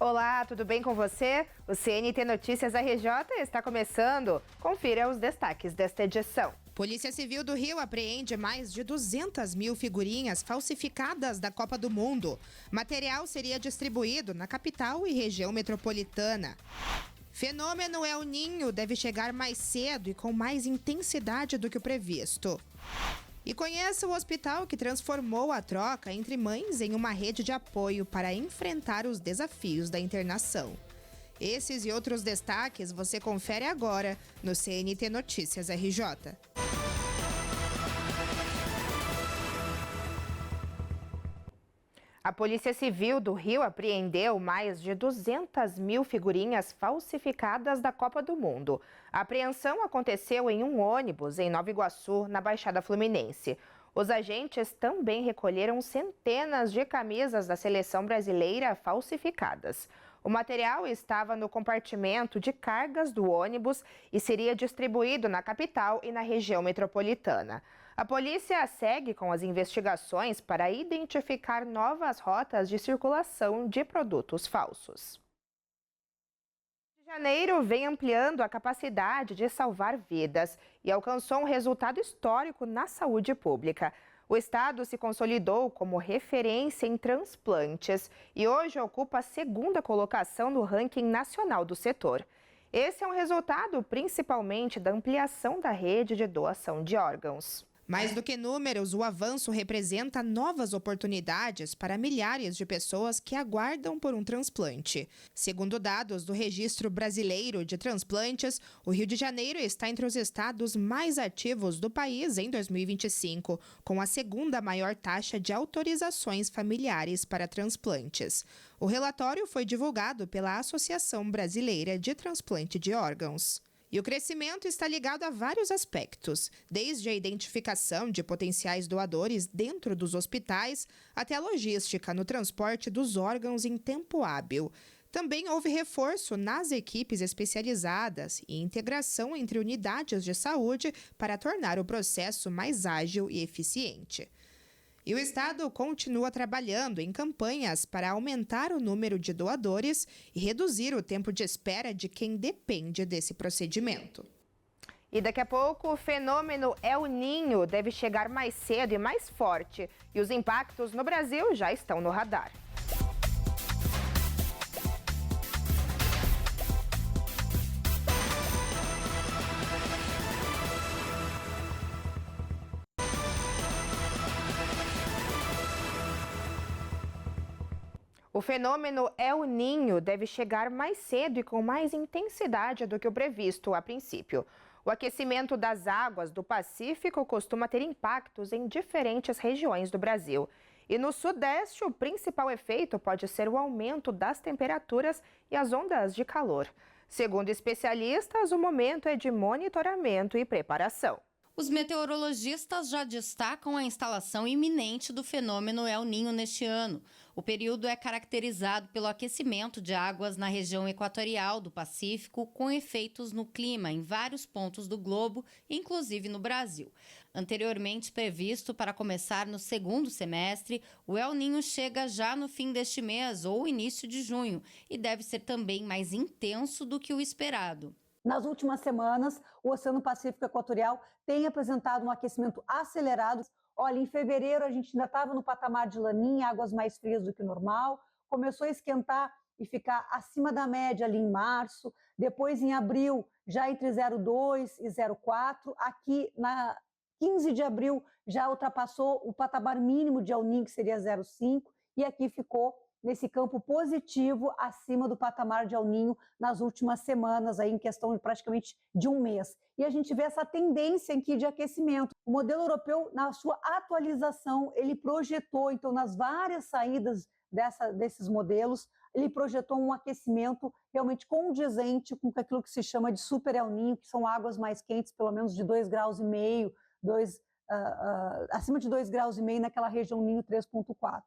Olá, tudo bem com você? O CNT Notícias RJ está começando. Confira os destaques desta edição. Polícia Civil do Rio apreende mais de 200 mil figurinhas falsificadas da Copa do Mundo. Material seria distribuído na capital e região metropolitana. Fenômeno El Niño deve chegar mais cedo e com mais intensidade do que o previsto. E conheça o hospital que transformou a troca entre mães em uma rede de apoio para enfrentar os desafios da internação. Esses e outros destaques você confere agora no CNT Notícias RJ. A Polícia Civil do Rio apreendeu mais de 200 mil figurinhas falsificadas da Copa do Mundo. A apreensão aconteceu em um ônibus em Nova Iguaçu, na Baixada Fluminense. Os agentes também recolheram centenas de camisas da seleção brasileira falsificadas. O material estava no compartimento de cargas do ônibus e seria distribuído na capital e na região metropolitana. A polícia segue com as investigações para identificar novas rotas de circulação de produtos falsos. Rio de Janeiro vem ampliando a capacidade de salvar vidas e alcançou um resultado histórico na saúde pública. O estado se consolidou como referência em transplantes e hoje ocupa a segunda colocação no ranking nacional do setor. Esse é um resultado principalmente da ampliação da rede de doação de órgãos. Mais do que números, o avanço representa novas oportunidades para milhares de pessoas que aguardam por um transplante. Segundo dados do Registro Brasileiro de Transplantes, o Rio de Janeiro está entre os estados mais ativos do país em 2025, com a segunda maior taxa de autorizações familiares para transplantes. O relatório foi divulgado pela Associação Brasileira de Transplante de Órgãos. E o crescimento está ligado a vários aspectos, desde a identificação de potenciais doadores dentro dos hospitais até a logística no transporte dos órgãos em tempo hábil. Também houve reforço nas equipes especializadas e integração entre unidades de saúde para tornar o processo mais ágil e eficiente. E o Estado continua trabalhando em campanhas para aumentar o número de doadores e reduzir o tempo de espera de quem depende desse procedimento. E daqui a pouco o fenômeno El Niño deve chegar mais cedo e mais forte. E os impactos no Brasil já estão no radar. O fenômeno El Niño deve chegar mais cedo e com mais intensidade do que o previsto a princípio. O aquecimento das águas do Pacífico costuma ter impactos em diferentes regiões do Brasil. E no Sudeste, o principal efeito pode ser o aumento das temperaturas e as ondas de calor. Segundo especialistas, o momento é de monitoramento e preparação. Os meteorologistas já destacam a instalação iminente do fenômeno El Niño neste ano. O período é caracterizado pelo aquecimento de águas na região equatorial do Pacífico, com efeitos no clima em vários pontos do globo, inclusive no Brasil. Anteriormente previsto para começar no segundo semestre, o El Niño chega já no fim deste mês ou início de junho e deve ser também mais intenso do que o esperado. Nas últimas semanas, o Oceano Pacífico Equatorial tem apresentado um aquecimento acelerado. Olha, em fevereiro a gente ainda estava no patamar de laninha, águas mais frias do que o normal. Começou a esquentar e ficar acima da média ali em março. Depois, em abril, já entre 0,2 e 0,4. Aqui, na 15 de abril, já ultrapassou o patamar mínimo de El Niño, que seria 0,5. E aqui ficou nesse campo positivo acima do patamar de El Niño nas últimas semanas, aí em questão de praticamente de um mês. E a gente vê essa tendência aqui de aquecimento. O modelo europeu, na sua atualização, ele projetou, então, nas várias saídas desses modelos, ele projetou um aquecimento realmente condizente com aquilo que se chama de super El Niño, que são águas mais quentes, pelo menos de 2,5 graus, acima de 2,5 graus naquela região Ninho 3,4.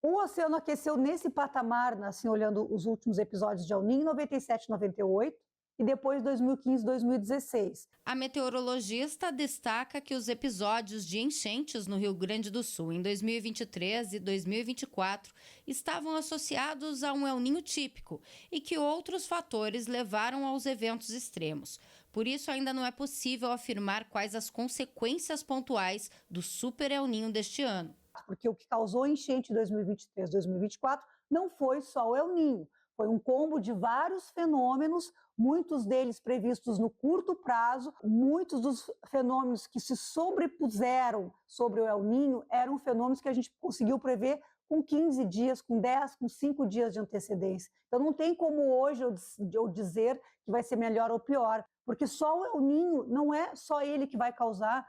O oceano aqueceu nesse patamar, assim, olhando os últimos episódios de El Niño, 97 e 98, e depois 2015 e 2016. A meteorologista destaca que os episódios de enchentes no Rio Grande do Sul em 2023 e 2024 estavam associados a um El Niño típico e que outros fatores levaram aos eventos extremos. Por isso, ainda não é possível afirmar quais as consequências pontuais do Super El Niño deste ano. Porque o que causou enchente em 2023 e 2024 não foi só o El Niño, foi um combo de vários fenômenos, muitos deles previstos no curto prazo. Muitos dos fenômenos que se sobrepuseram sobre o El Niño eram fenômenos que a gente conseguiu prever com 15 dias, com 10, com 5 dias de antecedência. Então não tem como hoje eu dizer que vai ser melhor ou pior, porque só o El Niño não é só ele que vai causar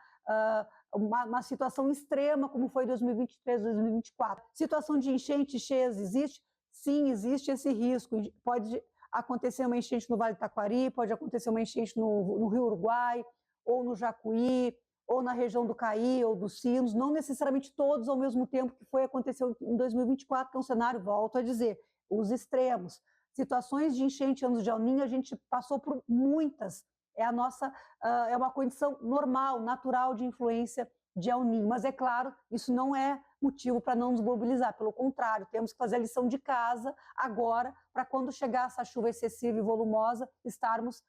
uma situação extrema como foi 2023, 2024. Situação de enchente, cheias existe? Sim, existe esse risco. Pode acontecer uma enchente no Vale do Taquari, pode acontecer uma enchente no Rio Uruguai, ou no Jacuí, ou na região do Caí, ou dos Sinos, não necessariamente todos ao mesmo tempo que aconteceu em 2024, que é um cenário, volto a dizer, os extremos. Situações de enchente, anos de El Niño, a gente passou por muitas. É uma condição normal, natural de influência de El Niño. Mas é claro, isso não é motivo para não nos mobilizar. Pelo contrário, temos que fazer a lição de casa agora, para quando chegar essa chuva excessiva e volumosa, estarmos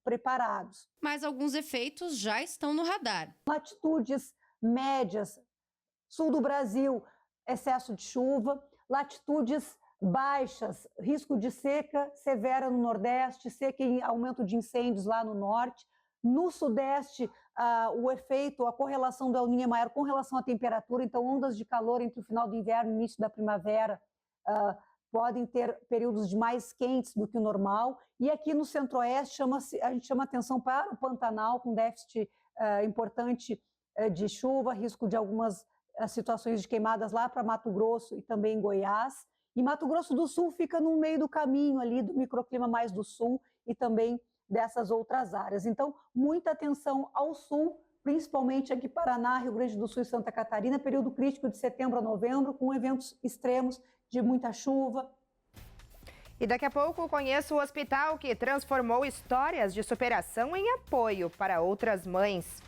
preparados. Mas alguns efeitos já estão no radar. Latitudes médias, sul do Brasil, excesso de chuva. Latitudes baixas, risco de seca severa no Nordeste, seca e aumento de incêndios lá no Norte. No Sudeste, o efeito, a correlação do El Niño é maior com relação à temperatura, então ondas de calor entre o final do inverno e o início da primavera podem ter períodos de mais quentes do que o normal. E aqui no Centro-Oeste, a gente chama atenção para o Pantanal, com déficit importante de chuva, risco de algumas situações de queimadas lá para Mato Grosso e também Goiás. E Mato Grosso do Sul fica no meio do caminho ali do microclima mais do sul e também dessas outras áreas. Então, muita atenção ao sul, principalmente aqui Paraná, Rio Grande do Sul e Santa Catarina, período crítico de setembro a novembro, com eventos extremos de muita chuva. E daqui a pouco conheço o hospital que transformou histórias de superação em apoio para outras mães.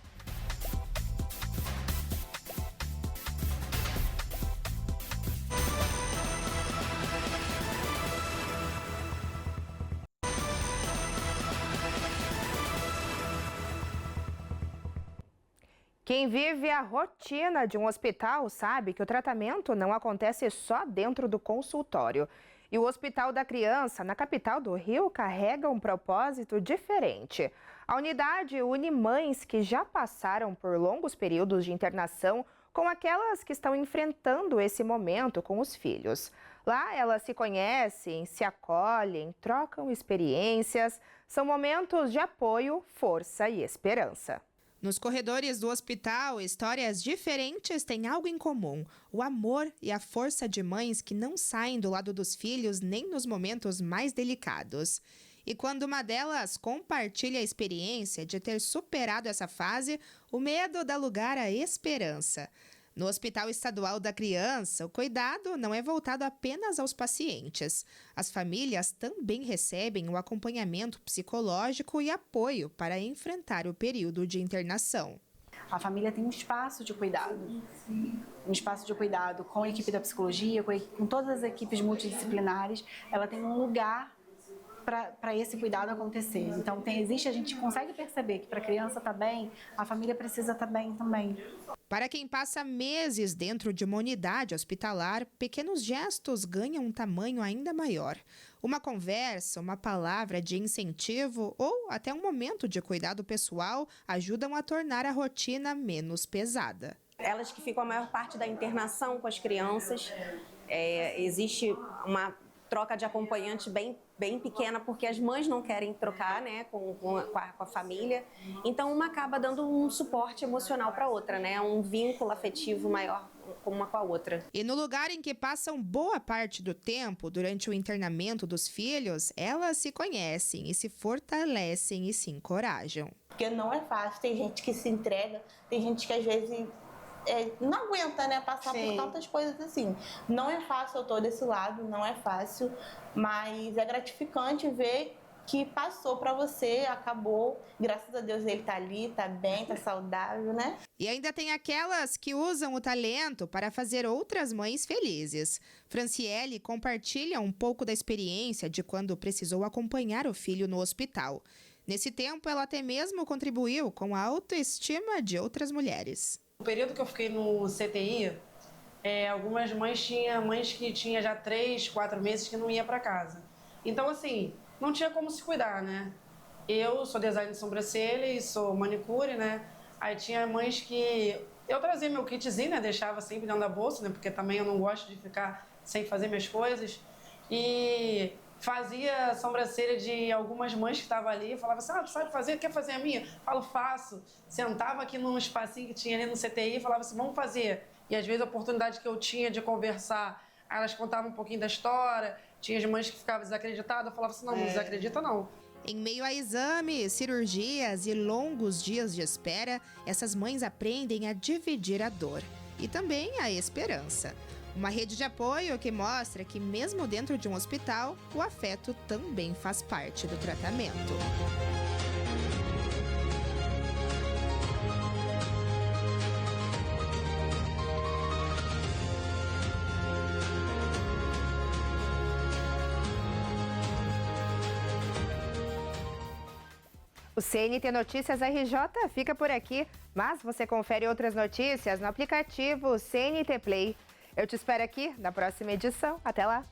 Quem vive a rotina de um hospital sabe que o tratamento não acontece só dentro do consultório. E o Hospital da Criança, na capital do Rio, carrega um propósito diferente. A unidade une mães que já passaram por longos períodos de internação com aquelas que estão enfrentando esse momento com os filhos. Lá elas se conhecem, se acolhem, trocam experiências. São momentos de apoio, força e esperança. Nos corredores do hospital, histórias diferentes têm algo em comum: o amor e a força de mães que não saem do lado dos filhos nem nos momentos mais delicados. E quando uma delas compartilha a experiência de ter superado essa fase, o medo dá lugar à esperança. No Hospital Estadual da Criança, o cuidado não é voltado apenas aos pacientes. As famílias também recebem o acompanhamento psicológico e apoio para enfrentar o período de internação. A família tem um espaço de cuidado. Um espaço de cuidado com a equipe da psicologia, com todas as equipes multidisciplinares. Ela tem um lugar para esse cuidado acontecer. Então, a gente consegue perceber que para a criança estar bem, a família precisa estar bem também. Para quem passa meses dentro de uma unidade hospitalar, pequenos gestos ganham um tamanho ainda maior. Uma conversa, uma palavra de incentivo ou até um momento de cuidado pessoal ajudam a tornar a rotina menos pesada. Elas que ficam a maior parte da internação com as crianças, existe uma troca de acompanhante bem pequena, porque as mães não querem trocar, né, com a família. Então, uma acaba dando um suporte emocional para a outra, né, um vínculo afetivo maior uma com a outra. E no lugar em que passam boa parte do tempo durante o internamento dos filhos, elas se conhecem e se fortalecem e se encorajam. Porque não é fácil, tem gente que se entrega, tem gente que às vezes não aguenta, né, passar por tantas coisas assim. Não é fácil, eu tô desse lado, não é fácil, mas é gratificante ver que passou para você, acabou. Graças a Deus ele tá ali, tá bem, tá saudável, né? E ainda tem aquelas que usam o talento para fazer outras mães felizes. Franciele compartilha um pouco da experiência de quando precisou acompanhar o filho no hospital. Nesse tempo, ela até mesmo contribuiu com a autoestima de outras mulheres. No período que eu fiquei no CTI, algumas mães que tinham já 3, 4 meses que não ia para casa. Então, assim, não tinha como se cuidar, né? Eu sou designer de sobrancelha e sou manicure, né? Aí tinha mães que... Eu trazia meu kitzinho, né? Deixava sempre dentro da bolsa, né? Porque também eu não gosto de ficar sem fazer minhas coisas. E fazia sobrancelha de algumas mães que estavam ali. Falava assim, tu sabe fazer? Quer fazer a minha? Falo, faço. Sentava aqui num espacinho que tinha ali no CTI e falava assim, vamos fazer. E às vezes a oportunidade que eu tinha de conversar, elas contavam um pouquinho da história. Tinha as mães que ficavam desacreditadas. Eu falava assim, não desacredita não. Em meio a exames, cirurgias e longos dias de espera, essas mães aprendem a dividir a dor e também a esperança. Uma rede de apoio que mostra que, mesmo dentro de um hospital, o afeto também faz parte do tratamento. O CNT Notícias RJ fica por aqui, mas você confere outras notícias no aplicativo CNT Play. Eu te espero aqui na próxima edição. Até lá!